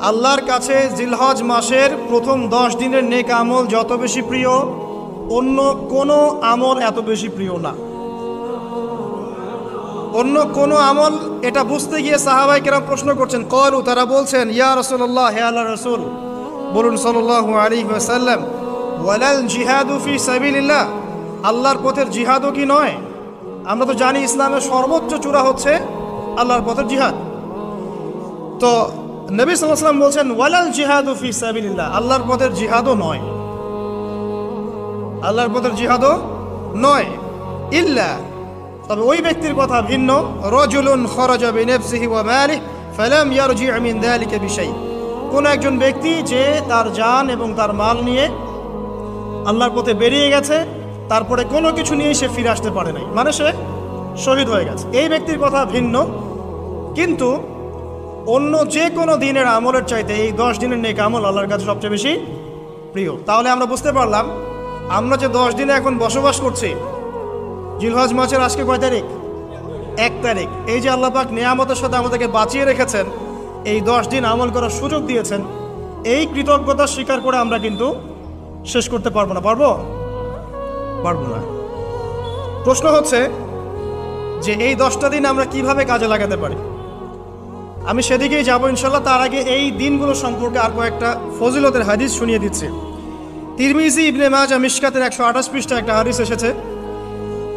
আল্লাহর কাছে জিলহজ মাসের প্রথম 10 দিনের নেক আমল যত বেশি প্রিয়, অন্য কোনো আমল এত বেশি প্রিয় না। অন্য কোনো আমল এটা বুঝতে গিয়ে সাহাবায়ে কেরাম প্রশ্ন করছেন, ক্বালু, তারা বলছেন, ইয়া রাসূলুল্লাহ, হে আল্লাহর রাসূল, বলুন সাল্লাল্লাহু আলাইহি ওয়াসাল্লাম, ওয়ালাল জিহাদু ফি সাবিলিল্লাহ, আল্লাহর পথের জিহাদও কি নয়? আমরা তো জানি ইসলামের সর্বোচ্চ চূড়া হচ্ছে আল্লাহর পথের জিহাদ। তো নবী সাল্লাল্লাহু আলাইহি ওয়াসাল্লাম বলছেন, ওয়ালাল জিহাদু ফি সাবিলিল্লাহ, আল্লাহর পথের জিহাদও নয়, আল্লাহর পথের জিহাদও নয়, ইল্লা, তবে ওই ব্যক্তির কথা ভিন্ন, রাজুলুন খারাজা বিনাফসিহি ওয়া মালিহি ফালাম ইয়ারজি' মিন যালিকা বিশাই, কোন একজন ব্যক্তি যে তার জান এবং তার মাল নিয়ে আল্লাহর পথে বেরিয়ে গেছে, তারপরে কোনো কিছু নিয়ে সে ফিরে আসতে পারে নাই, মানে সে শহীদ হয়ে গেছে, এই ব্যক্তির কথা ভিন্ন। কিন্তু অন্য যে কোনো দিনের আমলের চাইতে এই 10 দিনের নেক আমল আল্লাহর কাছে সবচেয়ে বেশি প্রিয়। তাহলে আমরা বুঝতে পারলাম, আমরা যে 10 দিনে এখন বসবাস করছি, জিলহজ মাসের আজকে কয় তারিখ? 1 তারিখ। এই যে আল্লাহ পাক নিয়ামতের সাথে আমাদেরকে বাঁচিয়ে রেখেছেন, এই 10 দিন আমল করার সুযোগ দিয়েছেন, এই কৃতজ্ঞতা স্বীকার করে আমরা কিন্তু শেষ করতে পারবো না। পারবো না। প্রশ্ন হচ্ছে যে এই 10টা দিন আমরা কিভাবে কাজে লাগাতে পারি। আমি সেদিকেই যাবো ইনশাল্লাহ। তার আগে এই দিনগুলো সম্পর্কে আর কয়েকটা ফজিলতের হাদিস শুনিয়ে দিচ্ছি। তিরমিজি, ইবনে মাজাহ, মিশকাতের 128 পৃষ্ঠা একটা হাদিস এসেছে।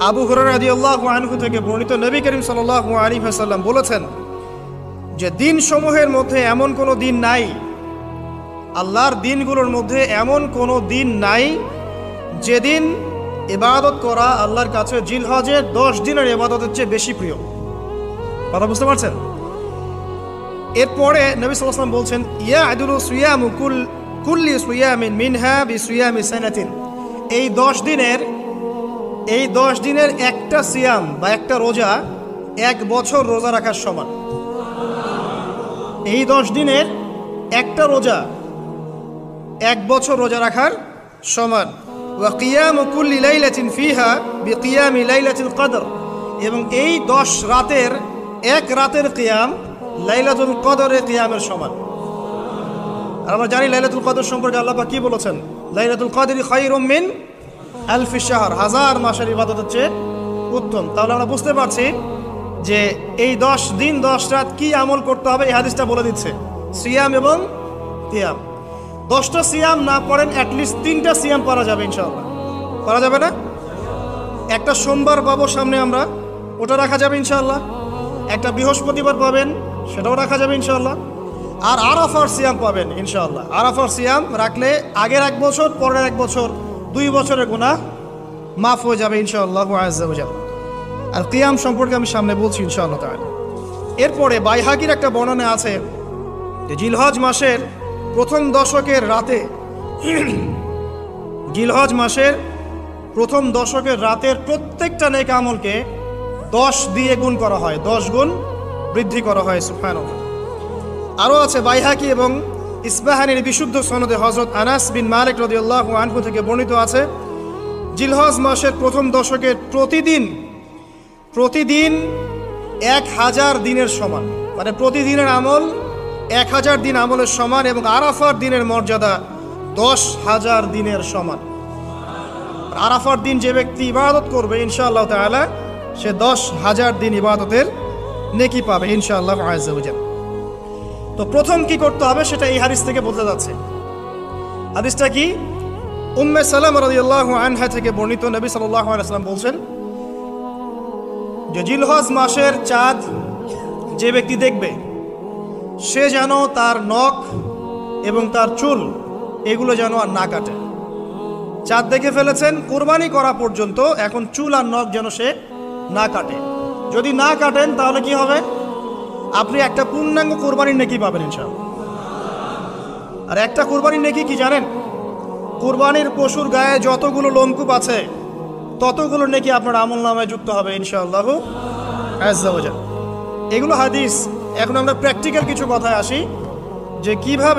আবু হুরায়রা রাদিয়াল্লাহু আনহু থেকে বর্ণিত, নবী করিম সাল্লাল্লাহু আলাইহি ওয়াসাল্লাম বলেছেন যে দিনসমূহের মধ্যে এমন কোনো দিন নাই, আল্লাহর দিনগুলোর মধ্যে এমন কোনো দিন নাই যেদিন ইবাদত করা আল্লাহর কাছে জিলহজের 10 দিনের ইবাদতের চেয়ে বেশি প্রিয়। কথা বুঝতে পারছেন? এরপরে নবী সাল্লাল্লাহু আলাইহি ওয়াসাল্লাম বলছেন, ইয়াদুলু সিয়ামু কুল্লি সিয়ামিন মিনহা বিসিয়ামি সানাতিন, এই 10 দিনের একটা সিয়াম বা একটা রোজা 1 বছর রোজা রাখার সমান। এই 10 দিনের একটা রোজা 1 বছর রোজা রাখার সমান। ওয়া কিয়ামু কুল্লি লাইলাতিন ফিহা বিকিয়ামি লাইলাতুল কদর, এবং এই 10 রাতের এক রাতের কিয়াম লাইলাতুল কদরের কিয়ামের সমান। আর আমরা জানি লাইলাতুল কদর সম্পর্কে আল্লাহ পাক কি বলেছেন, লাইলাতুল কদরি খায়রুম মিন আলফি শাহর, 1000 মাসের ইবাদতের চেয়ে উত্তম। তাহলে আমরা বুঝতে পারছি যে এই 10 দিন 10 রাত কি আমল করতে হবে, এই হাদিসটা বলে দিচ্ছে, সিয়াম এবং কিয়াম। 10টা সিয়াম না পড়েন, অ্যাটলিস্ট 3টা সিয়াম পড়া যাবে ইনশাআল্লাহ। পড়া যাবে না? একটা সোমবার পাবো সামনে আমরা, ওটা রাখা যাবে ইনশাআল্লাহ। একটা বৃহস্পতিবার পাবেন, সেটাও রাখা যাবে ইনশাআল্লাহ। আর আরাফার সিয়াম পাবেন ইনশাআল্লাহ। আরাফার সিয়াম রাখলে আগের 1 বছর, পরের 1 বছর, 2 বছরের গুনাহ মাফ হয়ে যাবে ইনশাআল্লাহ আযজা ওয়া জাল। আর কিয়াম সম্পর্কে আমি সামনে বলছি ইনশাআল্লাহ তাআলা। এরপরে বাইহাকির একটা বর্ণনা আছে যে জিলহজ মাসের প্রথম দশকের রাতে, জিলহজ মাসের প্রথম দশকের রাতের প্রত্যেকটা নেক আমলকে 10 দিয়ে গুণ করা হয়, 10 গুণ বৃদ্ধি করা হয়। সুবহানাল্লাহ। আরও আছে বাইহাকি এবং ইসবাহানির বিশুদ্ধ সনদে হযরত আনাস বিন মালিক রাদিয়াল্লাহু আনহু থেকে বর্ণিত আছে, জিলহজ মাসের প্রথম দশকের প্রতিদিন 1000 দিনের সমান, মানে প্রতিদিনের আমল 1000 দিন আমলের সমান, এবং আরাফার দিনের মর্যাদা 10,000 দিনের সমান। আরাফার দিন যে ব্যক্তি ইবাদত করবে ইনশাআল্লাহ তাআলা, সে 10,000 দিন ইবাদতের নেকি পাবে ইনশাআল্লাহ আযজা ওয়া জাল। তো প্রথম কি করতে হবে সেটা এই হাদিস থেকে বলতে যাচ্ছে। হাদিসটা কি? উম্মে সালামা রাদিয়াল্লাহু আনহা থেকে বর্ণিত, নবী সাল্লাল্লাহু আলাইহি ওয়াসাল্লাম বলছেন যে জিলহজ মাসের চাঁদ যে ব্যক্তি দেখবে, সে যেন তার নখ এবং তার চুল এগুলো যেন আর না কাটে। চাঁদ দেখে ফেলেছেন, কুরবানি করা পর্যন্ত এখন চুল আর নখ যেন সে না কাটে। যদি না কাটেন তাহলে কি হবে? আপনি একটা পূর্ণাঙ্গ কুরবানির নেকি পাবেন ইনশাআল্লাহ। আর একটা কুরবানির নেকি কি জানেন? কুরবানির পশুর গায়ে যতগুলো লোমকূপ আছে ততগুলো নেকি আপনার আমলনামায় যুক্ত হবে ইনশাআল্লাহ আযজা ওয়া জাল। এগুলো হাদিস। এখন আমরা প্র্যাকটিক্যাল কিছু কথায় আসি যে কিভাবে